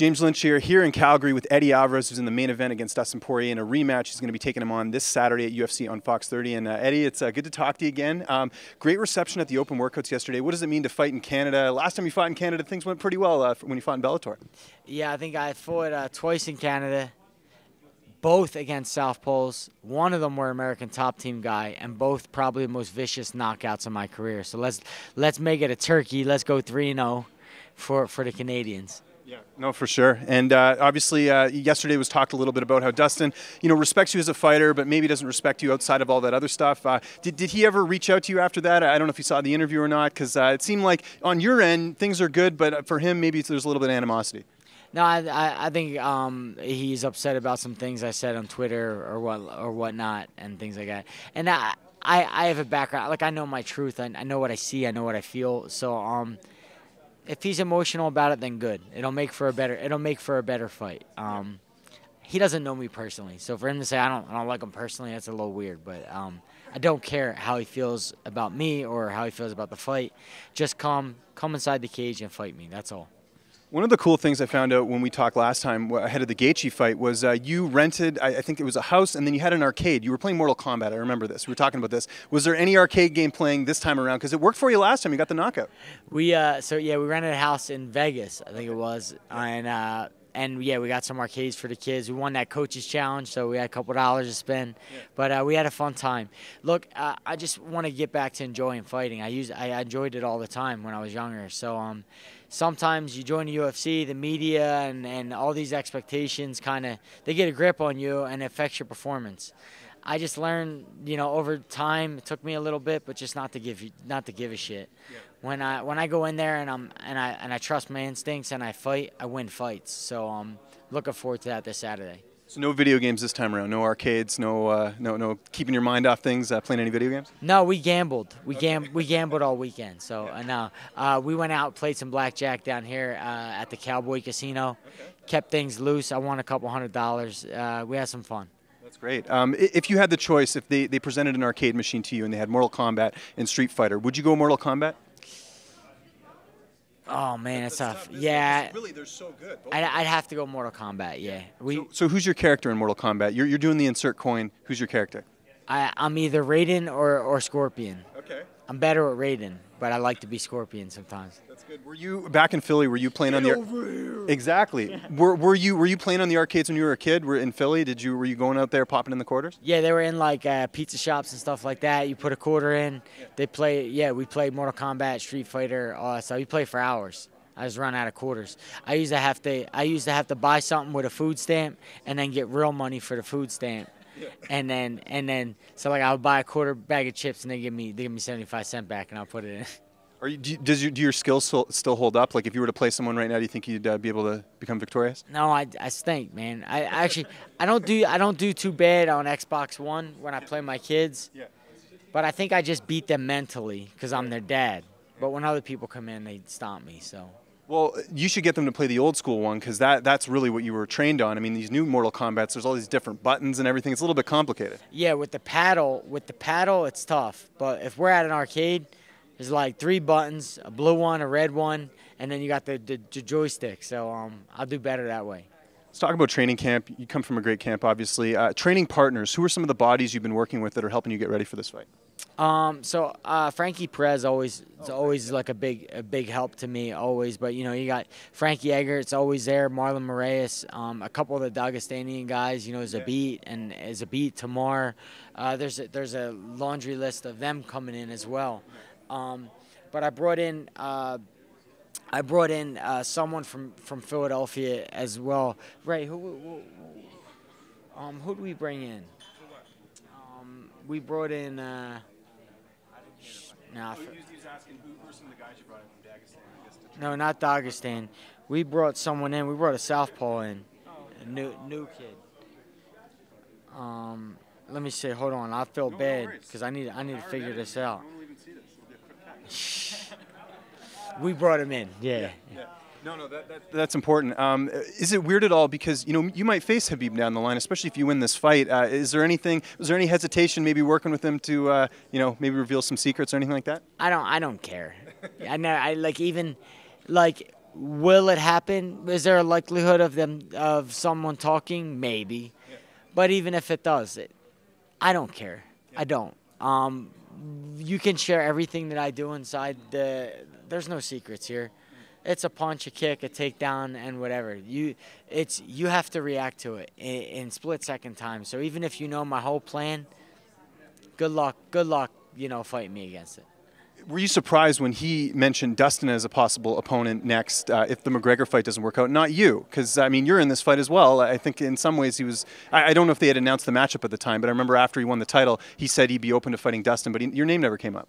James Lynch here in Calgary with Eddie Alvarez, who's in the main event against Dustin Poirier in a rematch. He's going to be taking him on this Saturday at UFC on Fox 30. And Eddie, it's good to talk to you again. Great reception at the open workouts yesterday. What does it mean to fight in Canada? Last time you fought in Canada, things went pretty well when you fought in Bellator. Yeah, I think I fought twice in Canada, both against Southpaws. One of them were American top team guy, and both probably the most vicious knockouts of my career. So let's make it a turkey. Let's go 3-0 for the Canadians. Yeah, no, for sure. And obviously, yesterday was talked a little bit about how Dustin, respects you as a fighter, but maybe doesn't respect you outside of all that other stuff. Did he ever reach out to you after that? I don't know if you saw the interview or not, because it seemed like on your end things are good, but for him maybe there's a little bit of animosity. No, I think he's upset about some things I said on Twitter or whatnot and things like that. And I have a background, like I know my truth. I know what I see. I know what I feel. So if he's emotional about it, then good. It'll make for a better fight. He doesn't know me personally, so for him to say I don't like him personally, that's a little weird. But I don't care how he feels about me or how he feels about the fight. Just come inside the cage and fight me. That's all. One of the cool things I found out when we talked last time ahead of the Gaethje fight was you rented, I think it was a house, and then you had an arcade. You were playing Mortal Kombat. I remember this. We were talking about this. Was there any arcade game playing this time around? Because it worked for you last time. You got the knockout. We rented a house in Vegas, I think it was, and yeah, we got some arcades for the kids. We won that coaches challenge, so we had a couple dollars to spend. Yeah. But we had a fun time. Look, I just want to get back to enjoying fighting. I enjoyed it all the time when I was younger. So sometimes you join the UFC, the media and all these expectations they get a grip on you and it affects your performance. I just learned, over time. It took me a little bit, but just not to give a shit. Yeah. When I go in there and I trust my instincts and I fight, I win fights. So I'm looking forward to that this Saturday. So no video games this time around, no arcades, no keeping your mind off things, playing any video games? No, we gambled. We gambled all weekend. So we went out, played some blackjack down here at the Cowboy Casino, kept things loose. I won a couple $100. We had some fun. That's great. If you had the choice, if they presented an arcade machine to you and they had Mortal Kombat and Street Fighter, would you go Mortal Kombat? Oh man, it's tough. Yeah, really, they're so good. I'd have to go Mortal Kombat. Yeah. So who's your character in Mortal Kombat? You're doing the insert coin. Who's your character? I'm either Raiden or Scorpion. Okay. I'm better at Raiden, but I like to be Scorpion sometimes. That's good. Were you back in Philly? Were you playing on the? Exactly. Yeah. Were you playing on the arcades when you were a kid? Were in Philly? Were you going out there popping in the quarters? Yeah, they were in like pizza shops and stuff like that. You put a quarter in. Yeah. They play. Yeah, we played Mortal Kombat, Street Fighter. So we play for hours. I just run out of quarters. I used to have to buy something with a food stamp and then get real money for the food stamp. Yeah. And then so like I would buy a quarter bag of chips and they give me 75 cents back and I'll put it in. Do your skills still hold up? Like if you were to play someone right now, do you think you'd be able to become victorious? No, I stink, man. I don't do too bad on Xbox One when I play my kids. Yeah. But I think I just beat them mentally because I'm their dad. But when other people come in, they stomp me. So. Well, you should get them to play the old school one because that's really what you were trained on. I mean, these new Mortal Kombats, there's all these different buttons and everything. It's a little bit complicated. Yeah, with the paddle, it's tough. But if we're at an arcade, there's like 3 buttons, a blue one, a red one, and then you got the joystick. So I'll do better that way. Let's talk about training camp. You come from a great camp, obviously. Training partners, who are some of the bodies you've been working with that are helping you get ready for this fight? Frankie Perez is always like a big help to me always, but you got Frankie Egger, it's always there, Marlon Moraes, a couple of the Dagestanian guys, Zabit, Tamar. There's a laundry list of them coming in as well. But I brought in someone from Philadelphia as well. Ray, who do we bring in? We brought in. He was asking who were some of the guys you brought in from Dagestan? No, not Dagestan. We brought someone in. We brought a southpaw in, a new kid. Let me see. Hold on. I feel bad because I need to figure this out. We brought him in. Yeah. No, that's important. Is it weird at all because you might face Khabib down the line, especially if you win this fight? Was there any hesitation maybe working with him to maybe reveal some secrets or anything like that? I don't care. Will it happen? Is there a likelihood of someone talking? Maybe. Yeah. But even if it does, I don't care. Yeah. I don't. You can share everything that I do inside. There's no secrets here. It's a punch, a kick, a takedown, and whatever. You have to react to it in split-second time. So even if you know my whole plan, good luck, fighting me against it. Were you surprised when he mentioned Dustin as a possible opponent next if the McGregor fight doesn't work out? Not you, because, I mean, you're in this fight as well. I think in some ways he was – I don't know if they had announced the matchup at the time, but I remember after he won the title, he said he'd be open to fighting Dustin, but your name never came up.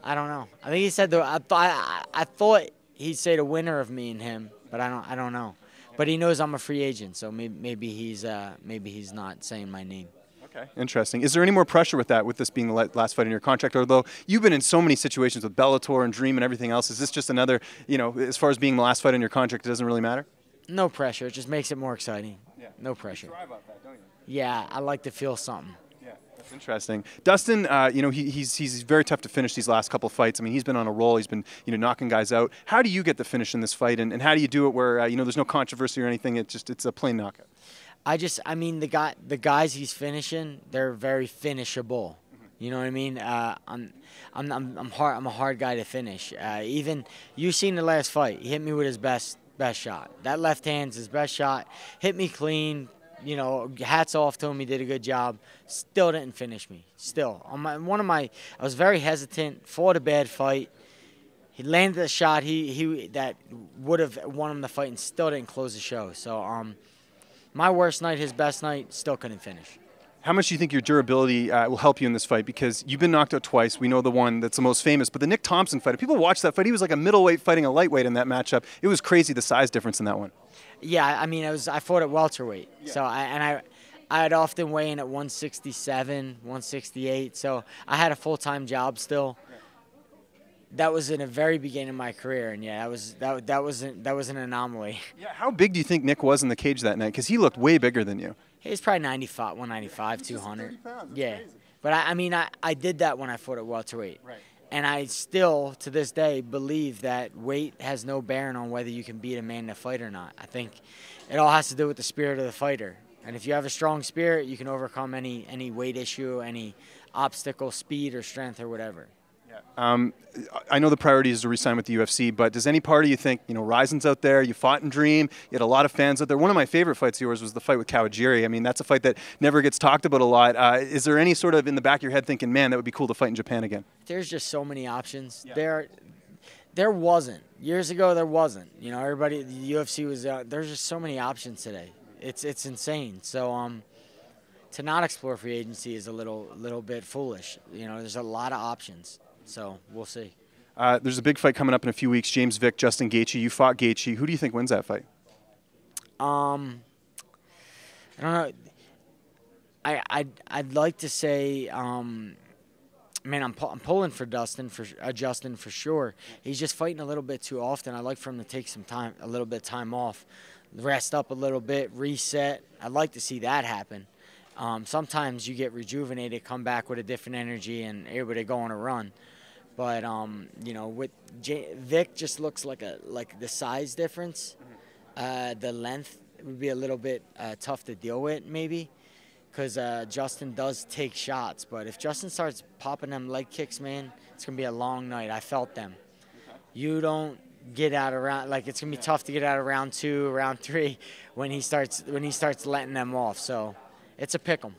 I don't know. I think he said I thought he'd say the winner of me and him, but I don't know. But he knows I'm a free agent, so maybe he's not saying my name. Okay, interesting. Is there any more pressure with that, with this being the last fight in your contract? Although you've been in so many situations with Bellator and Dream and everything else, is this just another, as far as being the last fight in your contract, it doesn't really matter? No pressure. It just makes it more exciting. Yeah. No pressure. You thrive off that, don't you? Yeah, I like to feel something. Yeah, that's interesting. Dustin, he's very tough to finish these last couple of fights. I mean, he's been on a roll. He's been, knocking guys out. How do you get the finish in this fight, and how do you do it where, there's no controversy or anything? It's a plain knockout? The guys he's finishing, they're very finishable. You know what I mean? I'm a hard guy to finish. Even you seen the last fight. He hit me with his best shot. That left hand's his best shot. Hit me clean. Hats off to him. He did a good job. Still didn't finish me. Still, I was very hesitant. Fought a bad fight. He landed a shot that would have won him the fight, and still didn't close the show. So my worst night, his best night, still couldn't finish. How much do you think your durability will help you in this fight? Because you've been knocked out twice. We know the one that's the most famous. But the Nick Thompson fight, if people watch that fight, he was like a middleweight fighting a lightweight in that matchup. It was crazy, the size difference in that one. Yeah, I fought at welterweight. Yeah. So I'd often weigh in at 167, 168. So I had a full-time job still. Yeah. That was in the very beginning of my career, and yeah, that was an anomaly. Yeah, how big do you think Nick was in the cage that night? Because he looked way bigger than you. He was probably 195, 200. Yeah, crazy. But I did that when I fought at welterweight, right. And I still to this day believe that weight has no bearing on whether you can beat a man in a fight or not. I think it all has to do with the spirit of the fighter, and if you have a strong spirit, you can overcome any weight issue, any obstacle, speed or strength or whatever. I know the priority is to re-sign with the UFC, but does any party you think, Risen's out there, you fought in Dream, you had a lot of fans out there. One of my favorite fights of yours was the fight with Kawajiri. I mean, that's a fight that never gets talked about a lot. Is there any sort of in the back of your head thinking, man, that would be cool to fight in Japan again? There's just so many options. Yeah. There wasn't. Years ago, there wasn't. Everybody, the UFC was out. There's just so many options today. It's insane. So, to not explore free agency is a little bit foolish. There's a lot of options. So we'll see. There's a big fight coming up in a few weeks. James Vick, Justin Gaethje. You fought Gaethje. Who do you think wins that fight? I don't know. I'd like to say, man, I'm pulling for Justin for sure. He's just fighting a little bit too often. I'd like for him to take a little bit of time off, rest up a little bit, reset. I'd like to see that happen. Sometimes you get rejuvenated, come back with a different energy, and able to go on a run. But with Vic, just looks like the size difference. The length would be a little bit tough to deal with, maybe, because Justin does take shots. But if Justin starts popping them leg kicks, man, it's gonna be a long night. I felt them. Okay. You don't get out of round, it's gonna be tough to get out of round 2, round 3 when he starts letting them off. So it's a pick 'em.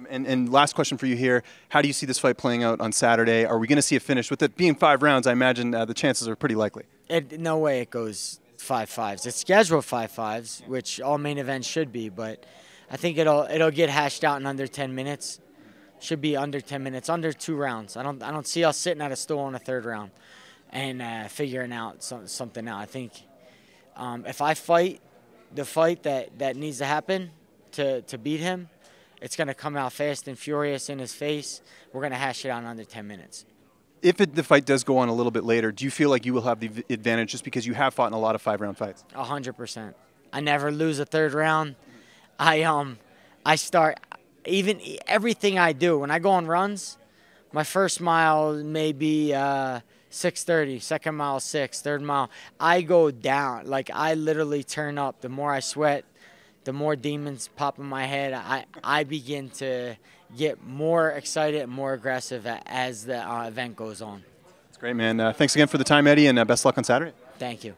And last question for you here. How do you see this fight playing out on Saturday? Are we going to see a finish? With it being 5 rounds, I imagine the chances are pretty likely. No way it goes 5-5s. It's scheduled 5-5s, which all main events should be, but I think it'll get hashed out in under 10 minutes. Should be under 10 minutes, under 2 rounds. I don't see us sitting at a stool in a 3rd round and figuring out something out. I think if I fight the fight that needs to happen to beat him, it's going to come out fast and furious in his face. We're going to hash it out in under 10 minutes. If the fight does go on a little bit later, do you feel like you will have the advantage just because you have fought in a lot of 5-round fights? 100%. I never lose a 3rd round. I start everything I do when I go on runs. My first mile may be 6:30, second mile 6, third mile, I go down. Like, I literally turn up. The more I sweat, the more demons pop in my head. I begin to get more excited and more aggressive as the event goes on. That's great, man. Thanks again for the time, Eddie, and best luck on Saturday. Thank you.